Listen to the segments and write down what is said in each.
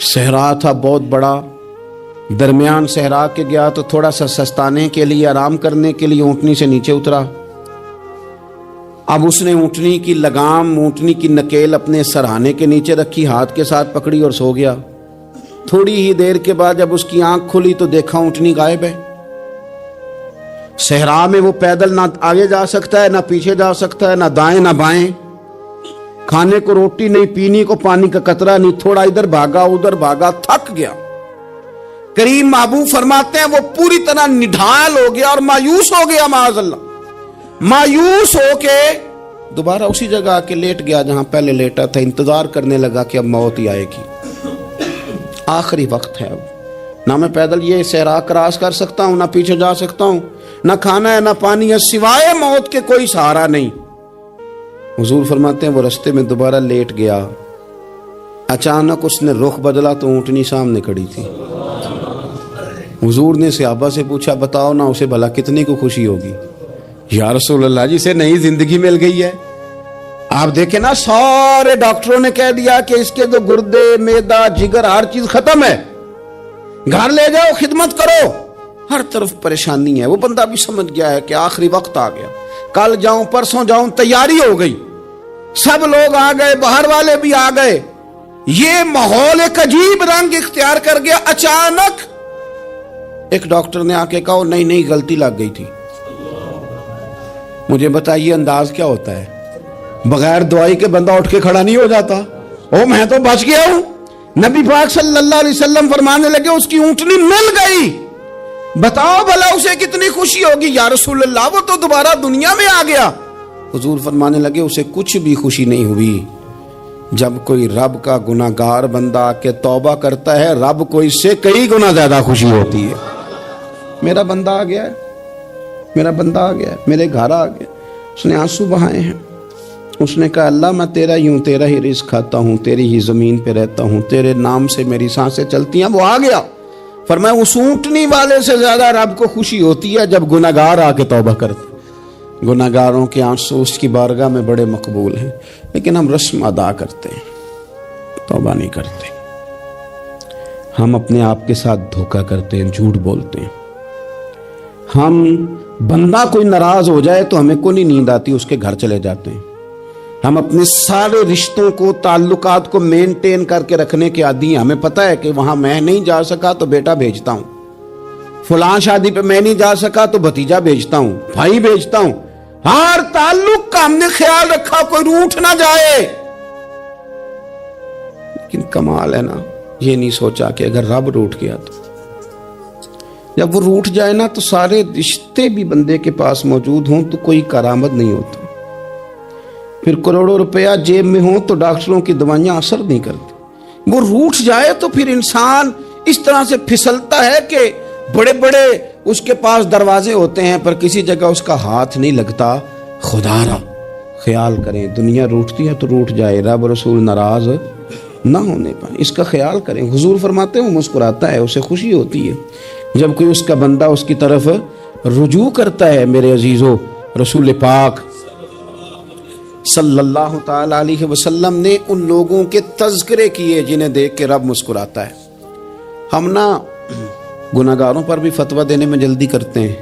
صحرا تھا بہت بڑا، درمیان صحرا کے گیا تو تھوڑا سا سستانے کے لیے، آرام کرنے کے لیے اونٹنی سے نیچے اترا۔ اب اس نے اونٹنی کی لگام، اونٹنی کی نکیل اپنے سرہانے کے نیچے رکھی، ہاتھ کے ساتھ پکڑی اور سو گیا۔ تھوڑی ہی دیر کے بعد جب اس کی آنکھ کھلی تو دیکھا اونٹنی غائب ہے۔ صحرا میں وہ پیدل نہ آگے جا سکتا ہے، نہ پیچھے جا سکتا ہے، نہ دائیں نہ بائیں، کھانے کو روٹی نہیں، پینے کو پانی کا قطرہ نہیں، تھوڑا ادھر بھاگا ادھر بھاگا، تھک گیا۔ کریم محبوب فرماتے ہیں وہ پوری طرح نڈھال ہو گیا اور مایوس ہو گیا، معاذ اللہ، مایوس ہو کے دوبارہ اسی جگہ آ کے لیٹ گیا جہاں پہلے لیٹا تھا۔ انتظار کرنے لگا کہ اب موت ہی آئے گی، آخری وقت ہے، اب نہ میں پیدل یہ صحرا کراس کر سکتا ہوں، نہ پیچھے جا سکتا ہوں، نہ کھانا ہے نہ پانی ہے، سوائے موت کے کوئی سہارا نہیں۔ حضور فرماتے ہیں وہ رستے میں دوبارہ لیٹ گیا، اچانک اس نے رخ بدلا تو اونٹنی سامنے کھڑی تھی۔ حضور نے صحابہ سے پوچھا بتاؤ نا اسے بھلا کتنے کو خوشی ہوگی؟ یا رسول اللہ جی سے نئی زندگی مل گئی ہے۔ آپ دیکھیں نا سارے ڈاکٹروں نے کہہ دیا کہ اس کے جو گردے، معدہ، جگر ہر چیز ختم ہے، گھر لے جاؤ خدمت کرو، ہر طرف پریشانی ہے۔ وہ بندہ بھی سمجھ گیا ہے کہ آخری وقت آ گیا، کل جاؤں پرسوں جاؤں، تیاری ہو گئی، سب لوگ آ گئے، باہر والے بھی آ گئے، یہ ماحول ایک عجیب رنگ اختیار کر گیا۔ اچانک ایک ڈاکٹر نے آ کے کہا نہیں نہیں غلطی لگ گئی تھی۔ مجھے بتائیے انداز کیا ہوتا ہے؟ بغیر دوائی کے بندہ اٹھ کے کھڑا نہیں ہو جاتا، او میں تو بچ گیا ہوں۔ نبی پاک صلی اللہ علیہ وسلم فرمانے لگے اس کی اونٹنی مل گئی، بتاؤ بھلا اسے کتنی خوشی ہوگی؟ یا رسول اللہ وہ تو دوبارہ دنیا میں آ گیا۔ حضور فرمانے لگے اسے کچھ بھی خوشی نہیں ہوئی۔ جب کوئی رب کا گناہگار بندہ آ کے توبہ کرتا ہے، رب کو اس سے کئی گنا زیادہ خوشی ہوتی ہے۔ میرا بندہ آ گیا ہے، میرا بندہ آ گیا ہے، میرے گھر آ گیا۔ اس نے آنسو بہائے ہیں، اس نے کہا اللہ میں تیرا ہی ہوں، تیرا ہی رزق کھاتا ہوں، تیری ہی زمین پہ رہتا ہوں، تیرے نام سے میری سانسیں چلتی ہیں۔ وہ آ گیا۔ فرمایا اس اونٹنی والے سے زیادہ رب کو خوشی ہوتی ہے جب گناہگار آ کے توبہ کرتے۔ گناہگاروں کے آنسو اس کی بارگاہ میں بڑے مقبول ہیں، لیکن ہم رسم ادا کرتے ہیں، توبہ نہیں کرتے۔ ہم اپنے آپ کے ساتھ دھوکہ کرتے ہیں، جھوٹ بولتے ہیں۔ ہم بندہ کوئی ناراض ہو جائے تو ہمیں کو نہیں نیند آتی، اس کے گھر چلے جاتے ہیں۔ ہم اپنے سارے رشتوں کو، تعلقات کو مینٹین کر کے رکھنے کے عادی ہیں۔ ہمیں پتہ ہے کہ وہاں میں نہیں جا سکا تو بیٹا بھیجتا ہوں، فلاں شادی پہ میں نہیں جا سکا تو بھتیجا بھیجتا ہوں، بھائی بھیجتا ہوں۔ ہر تعلق کا ہم نے خیال رکھا کوئی روٹھ نہ جائے۔ لیکن کمال ہے نا، یہ نہیں سوچا کہ اگر رب روٹھ گیا تو جب وہ روٹھ جائے نا تو سارے رشتے بھی بندے کے پاس موجود ہوں تو کوئی کارآمد نہیں ہوتا۔ پھر کروڑوں روپیہ جیب میں ہوں تو ڈاکٹروں کی دوائیاں اثر نہیں کرتی۔ وہ روٹھ جائے تو پھر انسان اس طرح سے پھسلتا ہے کہ بڑے بڑے اس کے پاس دروازے ہوتے ہیں پر کسی جگہ اس کا ہاتھ نہیں لگتا۔ خدا را خیال کریں، دنیا روٹتی ہے تو روٹھ جائے، رب رسول ناراض نہ ہونے پائے، اس کا خیال کریں۔ حضور فرماتے ہیں وہ مسکراتا ہے، اسے خوشی ہوتی ہے جب کوئی اس کا بندہ اس کی طرف رجوع کرتا ہے۔ میرے عزیزو، رسول پاک صلی اللہ تعالی علیہ وسلم نے ان لوگوں کے تذکرے کیے جنہیں دیکھ کے رب مسکراتا ہے۔ ہم نا گناہگاروں پر بھی فتویٰ دینے میں جلدی کرتے ہیں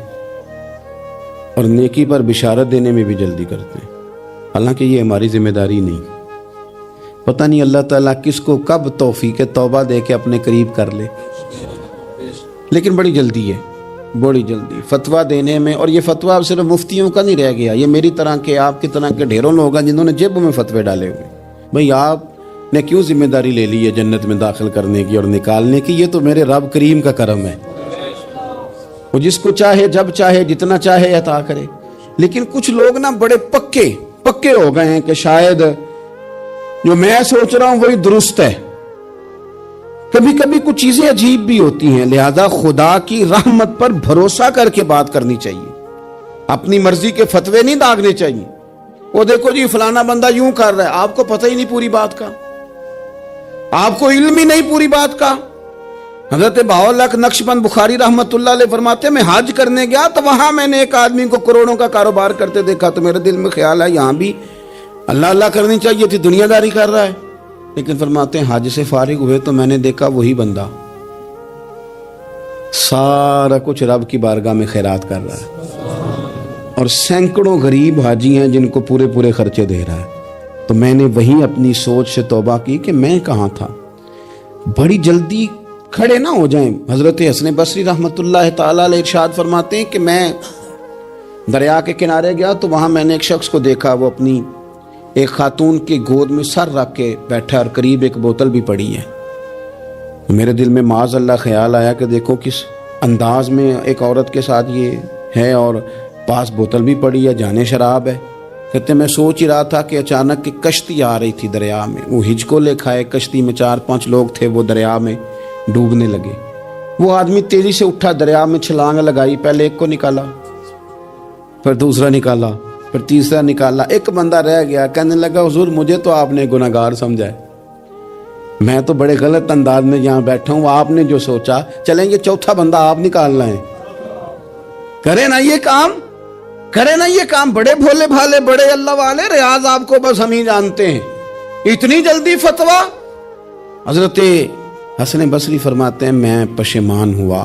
اور نیکی پر بشارت دینے میں بھی جلدی کرتے ہیں، حالانکہ یہ ہماری ذمہ داری نہیں۔ پتہ نہیں اللہ تعالیٰ کس کو کب توفیق توبہ دے کے اپنے قریب کر لے، لیکن بڑی جلدی ہے، بڑی جلدی فتویٰ دینے میں۔ اور یہ فتویٰ صرف مفتیوں کا نہیں رہ گیا، یہ میری طرح کے، آپ کی طرح کے ڈھیروں لوگ ہیں جنہوں نے جیبوں میں فتوے ڈالے ہوئے۔ بھئی آپ نے کیوں ذمہ داری لے لی ہے جنت میں داخل کرنے کی اور نکالنے کی؟ یہ تو میرے رب کریم کا کرم ہے، وہ جس کو چاہے جب چاہے جتنا چاہے عطا کرے۔ لیکن کچھ لوگ نا بڑے پکے ہو گئے ہیں کہ شاید جو میں سوچ رہا ہوں وہی درست ہے۔ کبھی کبھی کچھ چیزیں عجیب بھی ہوتی ہیں، لہذا خدا کی رحمت پر بھروسہ کر کے بات کرنی چاہیے، اپنی مرضی کے فتوے نہیں داغنے چاہیے۔ وہ دیکھو جی فلانا بندہ یوں کر رہا ہے، آپ کو پتہ ہی نہیں پوری بات کا، آپ کو علم ہی نہیں پوری بات کا۔ حضرت بہاءاللہ نقشبند بخاری رحمت اللہ علیہ فرماتے ہیں میں حج کرنے گیا تو وہاں میں نے ایک آدمی کو کروڑوں کا کاروبار کرتے دیکھا تو میرے دل میں خیال ہے یہاں بھی اللہ اللہ کرنی چاہیے تھی، دنیا داری کر رہا ہے۔ لیکن فرماتے ہیں حج سے فارغ ہوئے تو میں نے دیکھا وہی بندہ سارا کچھ رب کی بارگاہ میں خیرات کر رہا ہے، اور سینکڑوں غریب حاجی ہیں جن کو پورے پورے خرچے دے رہا ہے۔ تو میں نے وہی اپنی سوچ سے توبہ کی کہ میں کہاں تھا۔ بڑی جلدی کھڑے نہ ہو جائیں۔ حضرت حسن بصری رحمۃ اللہ تعالی علیہ ارشاد فرماتے ہیں کہ میں دریا کے کنارے گیا تو وہاں میں نے ایک شخص کو دیکھا، وہ اپنی ایک خاتون کی گود میں سر رکھ کے بیٹھا اور قریب ایک بوتل بھی پڑی ہے۔ میرے دل میں معاذ اللہ خیال آیا کہ دیکھو کس انداز میں ایک عورت کے ساتھ یہ ہے، اور پاس بوتل بھی پڑی ہے، جانے شراب ہے۔ کہتے میں سوچ ہی رہا تھا کہ اچانک ایک کشتی آ رہی تھی دریا میں، وہ ہج کو لے کھائے، کشتی میں 4-5 لوگ تھے، وہ دریا میں ڈوبنے لگے۔ وہ آدمی تیزی سے اٹھا، دریا میں چھلانگ لگائی، پہلے ایک کو نکالا، پھر دوسرا نکالا، پھر تیسرا نکالا، ایک بندہ رہ گیا۔ کہنے لگا حضور مجھے تو آپ نے گناہگار سمجھا ہے، میں تو بڑے غلط انداز میں یہاں بیٹھا ہوں، آپ نے جو سوچا چلیں یہ چوتھا بندہ آپ نکالنا ہے، کرے نا یہ کام، کرے نا یہ کام۔ بڑے بھولے بھالے، بڑے اللہ والے، ریاض آپ کو بس ہم ہی جانتے ہیں، اتنی جلدی فتویٰ۔ حضرت حسن بصری فرماتے ہیں میں پشیمان ہوا،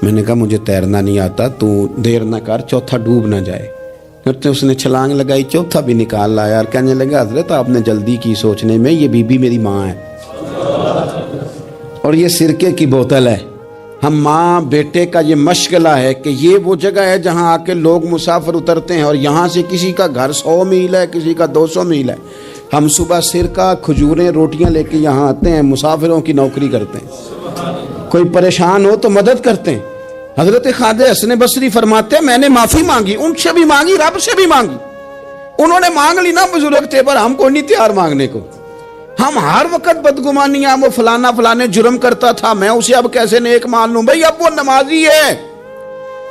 میں نے کہا مجھے تیرنا نہیں آتا، تو دیر نہ کر، چوتھا ڈوب نہ جائے۔ پھر اس نے چھلانگ لگائی، چوتھا بھی نکال لایا، اور کہنے لگا حضرت آپ نے جلدی کی سوچنے میں، یہ بی بی میری ماں ہے اور یہ سرکے کی بوتل ہے۔ ہم ماں بیٹے کا یہ مشغلہ ہے کہ یہ وہ جگہ ہے جہاں آ کے لوگ مسافر اترتے ہیں، اور یہاں سے کسی کا گھر 100 میل ہے، کسی کا 200 میل ہے۔ ہم صبح سرکہ، کھجوریں، روٹیاں لے کے یہاں آتے ہیں، مسافروں کی نوکری کرتے ہیں، کوئی پریشان ہو تو مدد کرتے ہیں۔ حضرت خواجہ حسن بصری فرماتے ہیں میں نے معافی مانگی، ان سے بھی مانگی، رب سے بھی مانگی۔ انہوں نے مانگ لی نا، بزرگ تھے، پر ہم کو نہیں تیار مانگنے کو۔ ہم ہر وقت بدگمانیاں، وہ فلانا فلانے جرم کرتا تھا، میں اسے اب کیسے نیک مان لوں؟ بھئی اب وہ نمازی ہے،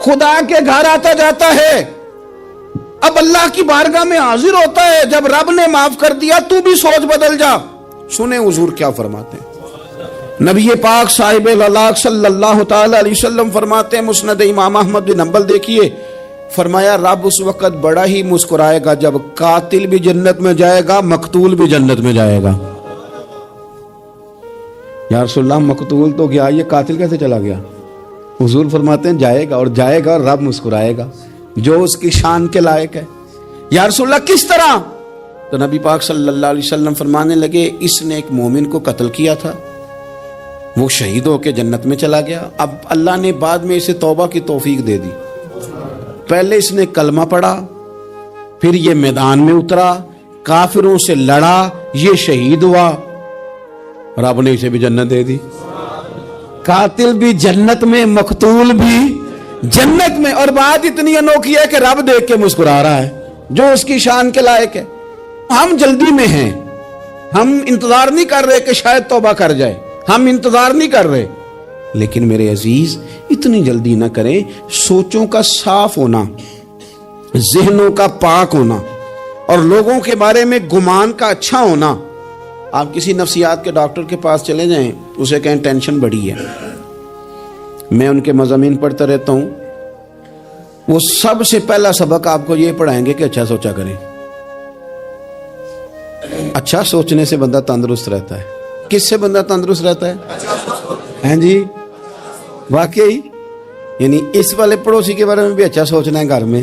خدا کے گھر آتا جاتا ہے، اب اللہ کی بارگاہ میں حاضر ہوتا ہے، جب رب نے معاف کر دیا تو بھی سوچ بدل جا۔ سنیں حضور کیا فرماتے ہیں۔ نبی پاک صاحب اللہ صلی اللہ تعالی علیہ وسلم فرماتے ہیں، مسند امام احمد بن حنبل دیکھیے، فرمایا رب اس وقت بڑا ہی مسکرائے گا جب قاتل بھی جنت میں جائے گا، مقتول بھی جنت میں جائے گا۔ یا رسول اللہ مقتول تو گیا، یہ قاتل کیسے چلا گیا؟ حضور فرماتے ہیں جائے گا، اور جائے گا اور رب مسکرائے گا جو اس کی شان کے لائق ہے۔ یا رسول اللہ کس طرح؟ تو نبی پاک صلی اللہ علیہ وسلم فرمانے لگے اس نے ایک مومن کو قتل کیا تھا، وہ شہید ہو کے جنت میں چلا گیا، اب اللہ نے بعد میں اسے توبہ کی توفیق دے دی۔ پہلے اس نے کلمہ پڑھا، پھر یہ میدان میں اترا، کافروں سے لڑا، یہ شہید ہوا، رب نے اسے بھی جنت دے دی۔ قاتل بھی جنت میں، مقتول بھی جنت میں، اور بات اتنی انوکھی ہے کہ رب دیکھ کے مسکرا رہا ہے جو اس کی شان کے لائق ہے۔ ہم جلدی میں ہیں، ہم انتظار نہیں کر رہے کہ شاید توبہ کر جائے، ہم انتظار نہیں کر رہے، لیکن میرے عزیز اتنی جلدی نہ کریں۔ سوچوں کا صاف ہونا، ذہنوں کا پاک ہونا، اور لوگوں کے بارے میں گمان کا اچھا ہونا۔ آپ کسی نفسیات کے ڈاکٹر کے پاس چلے جائیں، اسے کہیں ٹینشن بڑی ہے، میں ان کے مضامین پڑھتا رہتا ہوں، وہ سب سے پہلا سبق آپ کو یہ پڑھائیں گے کہ اچھا سوچا کریں۔ اچھا سوچنے سے بندہ تندرست رہتا ہے۔ کس سے بندہ تندرست رہتا ہے؟ ہیں جی واقعی، یعنی اس والے پڑوسی کے بارے میں بھی اچھا سوچنا ہے، گھر میں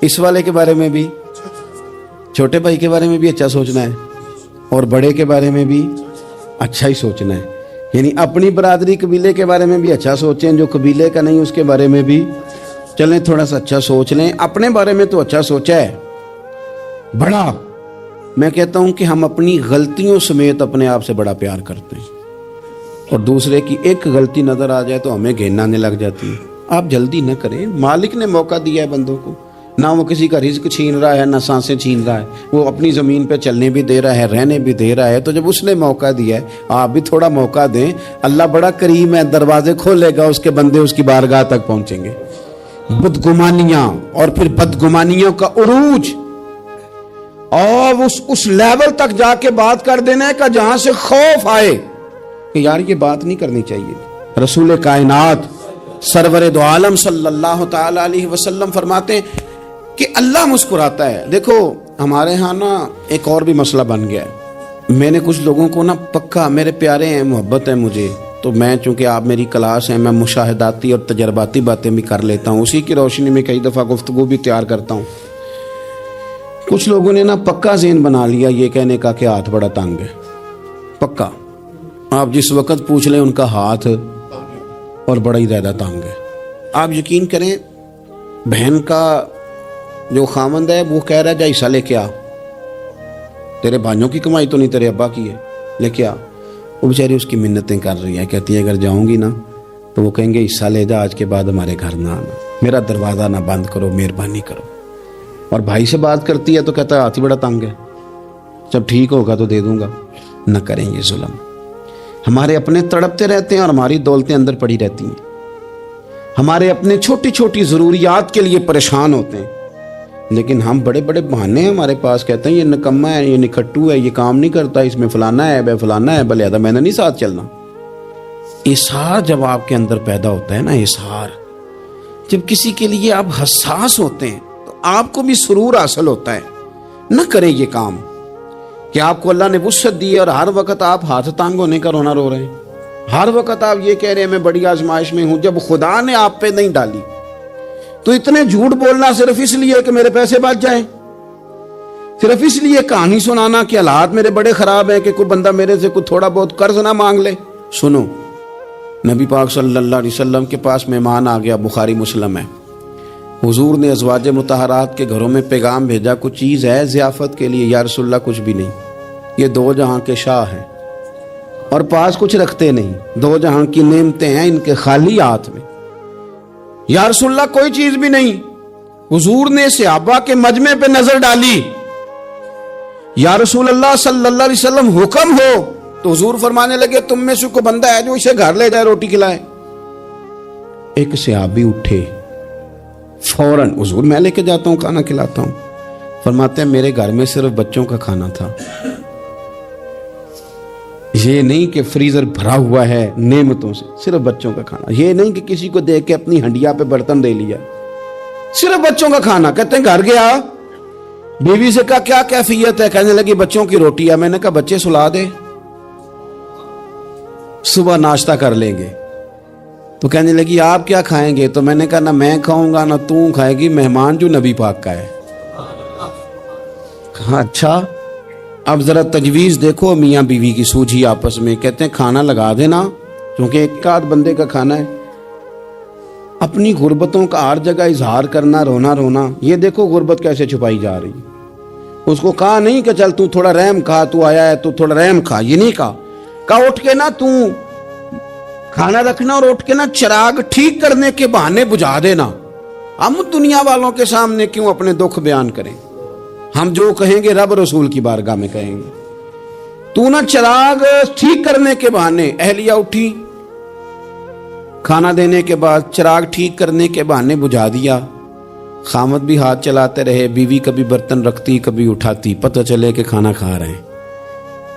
اس والے کے بارے میں بھی، چھوٹے بھائی کے بارے میں بھی اچھا سوچنا ہے، اور بڑے کے بارے میں بھی اچھا ہی سوچنا ہے۔ یعنی اپنی برادری قبیلے کے بارے میں بھی اچھا سوچیں، جو قبیلے کا نہیں اس کے بارے میں بھی چلیں تھوڑا سا اچھا سوچ لیں۔ اپنے بارے میں تو اچھا سوچا ہے بڑا، میں کہتا ہوں کہ ہم اپنی غلطیوں سمیت اپنے آپ سے بڑا پیار کرتے ہیں، اور دوسرے کی ایک غلطی نظر آ جائے تو ہمیں گھن آنے لگ جاتی ہے۔ آپ جلدی نہ کریں، مالک نے موقع دیا ہے بندوں کو، نہ وہ کسی کا رزق چھین رہا ہے، نہ سانسیں چھین رہا ہے، وہ اپنی زمین پہ چلنے بھی دے رہا ہے، رہنے بھی دے رہا ہے، تو جب اس نے موقع دیا ہے آپ بھی تھوڑا موقع دیں۔ اللہ بڑا کریم ہے، دروازے کھولے گا، اس کے بندے اس کی بارگاہ تک پہنچیں گے۔ بدگمانیاں اور پھر بدگمانیوں کا عروج، اور اس لیول تک جا کے بات کر دینا ہے کہ جہاں سے خوف آئے کہ یار یہ بات نہیں کرنی چاہیے۔ رسول کائنات سرور دو عالم صلی اللہ تعالی علیہ وسلم فرماتے ہیں کہ اللہ مسکراتا ہے۔ دیکھو ہمارے ہاں نا ایک اور بھی مسئلہ بن گیا ہے، میں نے کچھ لوگوں کو نا پکا میرے پیارے ہیں، محبت ہے مجھے، تو میں چونکہ آپ میری کلاس ہیں، میں مشاہداتی اور تجرباتی باتیں بھی کر لیتا ہوں، اسی کی روشنی میں کئی دفعہ گفتگو بھی تیار کرتا ہوں۔ کچھ لوگوں نے نا پکا ذہن بنا لیا یہ کہنے کا کہ ہاتھ بڑا تنگ ہے، پکا آپ جس وقت پوچھ لیں ان کا ہاتھ اور بڑا ہی زیادہ تنگ ہے۔ آپ یقین کریں بہن کا جو خامند ہے وہ کہہ رہا ہے جا حصہ لے کے آ، تیرے بھائیوں کی کمائی تو نہیں تیرے ابا کی ہے، لے کے آ۔ وہ بیچاری اس کی منتیں کر رہی ہے، کہتی ہے اگر جاؤں گی نا تو وہ کہیں گے حصہ لے جا، آج کے بعد ہمارے گھر نہ آنا، میرا دروازہ نہ بند کرو، مہربانی کرو۔ اور بھائی سے بات کرتی ہے تو کہتا ہے ہاتھ ہی بڑا تنگ ہے، جب ٹھیک ہوگا تو دے دوں گا۔ نہ کریں یہ ظلم، ہمارے اپنے تڑپتے رہتے ہیں اور ہماری دولتیں اندر پڑی رہتی ہیں، ہمارے اپنے چھوٹی چھوٹی ضروریات کے لیے پریشان ہوتے ہیں، لیکن ہم بڑے بڑے بہانے ہیں ہمارے پاس، کہتے ہیں یہ نکما ہے، یہ نکھٹو ہے، یہ کام نہیں کرتا، اس میں فلانا ہے بے فلانا ہے، بلے میں نے نہیں ساتھ چلنا۔ اظہار جب آپ کے اندر پیدا ہوتا ہے نا، اظہار جب کسی کے لیے آپ حساس ہوتے ہیں تو آپ کو بھی سرور حاصل ہوتا ہے۔ نہ کریں یہ کام کہ آپ کو اللہ نے وسعت دی ہے اور ہر وقت آپ ہاتھ تانگ ہونے کا رونا رو رہے ہیں، ہر وقت آپ یہ کہہ رہے ہیں میں بڑی آزمائش میں ہوں، جب خدا نے آپ پہ نہیں ڈالی تو اتنے جھوٹ بولنا صرف اس لیے کہ میرے پیسے بچ جائیں، صرف اس لیے کہانی سنانا کہ حالات میرے بڑے خراب ہیں کہ کوئی بندہ میرے سے کوئی تھوڑا بہت قرض نہ مانگ لے۔ سنو، نبی پاک صلی اللہ علیہ وسلم کے پاس مہمان آ گیا، بخاری مسلم ہے، حضور نے ازواج مطہرات کے گھروں میں پیغام بھیجا کچھ چیز ہے ضیافت کے لیے، یا رسول اللہ کچھ بھی نہیں، یہ دو جہاں کے شاہ ہیں اور پاس کچھ رکھتے نہیں، دو جہاں کی نعمتیں ہیں ان کے خالی ہاتھ میں، یا رسول اللہ کوئی چیز بھی نہیں۔ حضور نے صحابہ کے مجمع پہ نظر ڈالی، یا رسول اللہ صلی اللہ علیہ وسلم حکم ہو، تو حضور فرمانے لگے تم میں سے کوئی بندہ ہے جو اسے گھر لے جائے روٹی کھلائے۔ ایک صحابی اٹھے فوراً، حضور میں لے کے جاتا ہوں کھانا کھلاتا ہوں، فرماتے ہیں میرے گھر میں صرف بچوں کا کھانا تھا، یہ نہیں کہ فریزر بھرا ہوا ہے نعمتوں سے، صرف بچوں کا کھانا، یہ نہیں کہ کسی کو دیکھ کے اپنی ہنڈیا پہ برتن دے لیا، صرف بچوں کا کھانا۔ کہتے ہیں گھر گیا، بیوی سے کہا کیا کیفیت ہے، کہنے لگی بچوں کی روٹی ہے۔ میں نے کہا بچے سلا دے، صبح ناشتہ کر لیں گے۔ تو کہنے لگی آپ کیا کھائیں گے؟ تو میں نے کہا نہ میں کھاؤں گا نہ تو کھائے گی، مہمان جو نبی پاک کا ہے۔ کہا اچھا، اب ذرا تجویز دیکھو میاں بیوی کی سوجھی آپس میں۔ کہتے ہیں کھانا لگا دینا، کیونکہ ایک آدھ بندے کا کھانا ہے۔ اپنی غربتوں کا ہر جگہ اظہار کرنا، رونا رونا، یہ دیکھو غربت کیسے چھپائی جا رہی۔ اس کو کہا نہیں کہ چل تو تھوڑا رحم کھا، تو آیا ہے تو تھوڑا رحم کھا، یہ نہیں کہا اٹھ کے نا تو کھانا رکھنا اور اٹھ کے نا چراغ ٹھیک کرنے کے بہانے بجھا دینا۔ ہم دنیا والوں کے سامنے کیوں اپنے دکھ بیان کریں؟ ہم جو کہیں گے رب رسول کی بارگاہ میں کہیں گے۔ تو نا چراغ ٹھیک کرنے کے بہانے، اہلیہ اٹھی، کھانا دینے کے بعد چراغ ٹھیک کرنے کے بہانے بجھا دیا۔ خامد بھی ہاتھ چلاتے رہے، بیوی کبھی برتن رکھتی کبھی اٹھاتی، پتہ چلے کہ کھانا کھا رہے ہیں،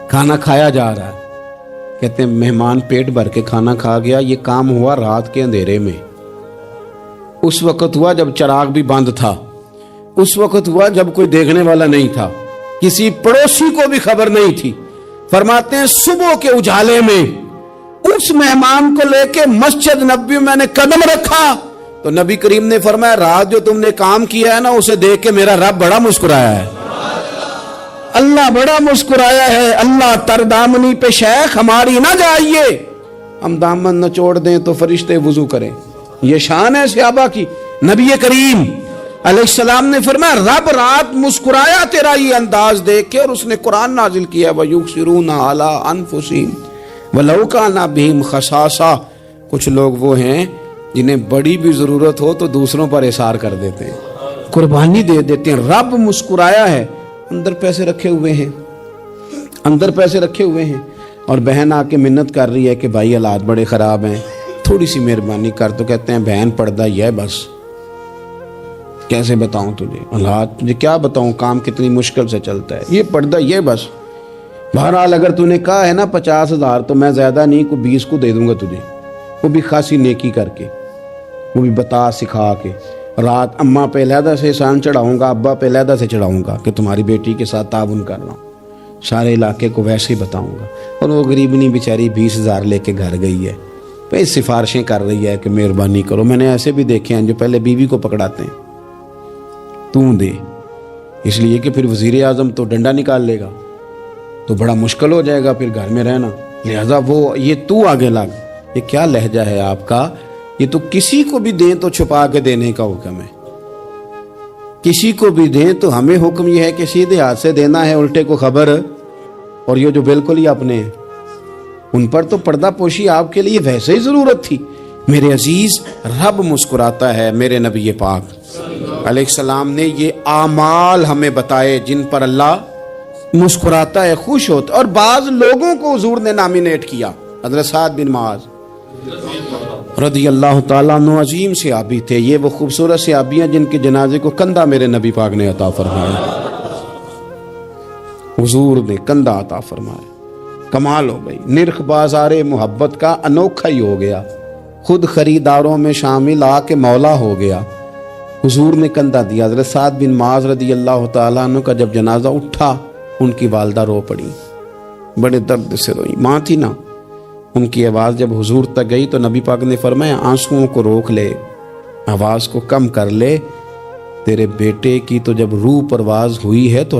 کھانا کھایا جا رہا ہے۔ کہتے ہیں مہمان پیٹ بھر کے کھانا کھا گیا۔ یہ کام ہوا رات کے اندھیرے میں، اس وقت ہوا جب چراغ بھی بند تھا، اس وقت ہوا جب کوئی دیکھنے والا نہیں تھا، کسی پڑوسی کو بھی خبر نہیں تھی۔ فرماتے ہیں صبح کے اجالے میں اس مہمان کو لے کے مسجد نبوی میں نے قدم رکھا تو نبی کریم نے فرمایا رات جو تم نے کام کیا ہے نا اسے دیکھ کے میرا رب بڑا مسکرایا ہے، اللہ بڑا مسکرایا ہے۔ اللہ تر دامنی پہ شیخ ہماری نہ جائیے، ہم دامن نہ چھوڑ دیں تو فرشتے وضو کریں۔ یہ شان ہے صحابہ کی۔ نبی کریم علیہ السلام نے فرمایا رب رات مسکرایا تیرا یہ انداز دیکھ کے، اور اس نے قرآن نازل کیا وَيُؤْثِرُونَ عَلَىٰ أَنفُسِهِمْ وَلَوْ كَانَ بِهِمْ خَصَاصَةٌ۔ کچھ لوگ وہ ہیں جنہیں بڑی بھی ضرورت ہو تو دوسروں پر اثار کر دیتے ہیں، قربانی دے دیتے ہیں۔ رب مسکرایا ہے، اندر پیسے رکھے ہوئے ہیں، اندر پیسے رکھے ہوئے ہیں، اور بہن آ کے منت کر رہی ہے کہ بھائی حالات بڑے خراب ہیں، تھوڑی سی مہربانی کر۔ تو کہتے ہیں بہن پردہ یہ بس، کیسے بتاؤں تجھے حالات، تجھے کیا بتاؤں کام کتنی مشکل سے چلتا ہے، یہ پردہ یہ بس۔ بہرحال اگر تو نے کہا ہے نا 50,000 تو میں زیادہ نہیں کوئی 20 کو دے دوں گا تجھے، وہ بھی خاصی نیکی کر کے، وہ بھی بتا سکھا کے۔ رات اماں پہ علیحدہ سے احسان چڑھاؤں گا، ابا پہ علیحدہ سے چڑھاؤں گا کہ تمہاری بیٹی کے ساتھ تعاون کر رہا ہوں۔ سارے علاقے کو ویسے ہی بتاؤں گا. اور وہ غریبنی بیچاری 20,000 لے کے گھر گئی ہے, پھر سفارشیں کر رہی ہے کہ مہربانی کرو. میں نے ایسے بھی دیکھے ہیں جو پہلے بیوی کو پکڑاتے ہیں, تو دے, اس لیے کہ پھر وزیر اعظم تو ڈنڈا نکال لے گا تو بڑا مشکل ہو جائے گا پھر گھر میں رہنا, لہذا وہ یہ تو آگے لگ. یہ کیا لہجہ ہے آپ کا؟ یہ تو کسی کو بھی دیں تو چھپا کے دینے کا حکم ہے, کسی کو بھی دیں تو ہمیں حکم یہ ہے کہ سیدھے ہاتھ سے دینا ہے, الٹے کو خبر. اور یہ جو بالکل ہی اپنے ہیں ان پر تو پردہ پوشی آپ کے لیے ویسے ہی ضرورت تھی. میرے عزیز, رب مسکراتا ہے. میرے نبی پاک علیہ السلام نے یہ اعمال ہمیں بتائے جن پر اللہ مسکراتا ہے, خوش ہوتا. اور بعض لوگوں کو حضور نے نامینیٹ کیا. حضرت سعد بن معاذ رضی اللہ تعالیٰ عنہ عظیم صحابی تھے. یہ وہ خوبصورت صحابیاں جن کے جنازے کو کندھا میرے نبی پاک نے عطا فرمایا, حضور نے کندھا عطا فرمایا. کمال ہو گئی. نرخ بازار محبت کا انوکھا ہی ہو گیا, خود خریداروں میں شامل آ کے مولا ہو گیا. حضور نے کندھا دیا. حضرت سعد بن معاذ رضی اللہ تعالیٰ عنہ کا جب جنازہ اٹھا, ان کی والدہ رو پڑی, بڑے درد سے روئی. ماں تھی نا, ان کی آواز جب حضور تک گئی تو نبی پاک نے فرمایا آنسوؤں کو روک لے, آواز کو کم کر لے. تیرے بیٹے کی تو جب روح پرواز ہوئی ہے تو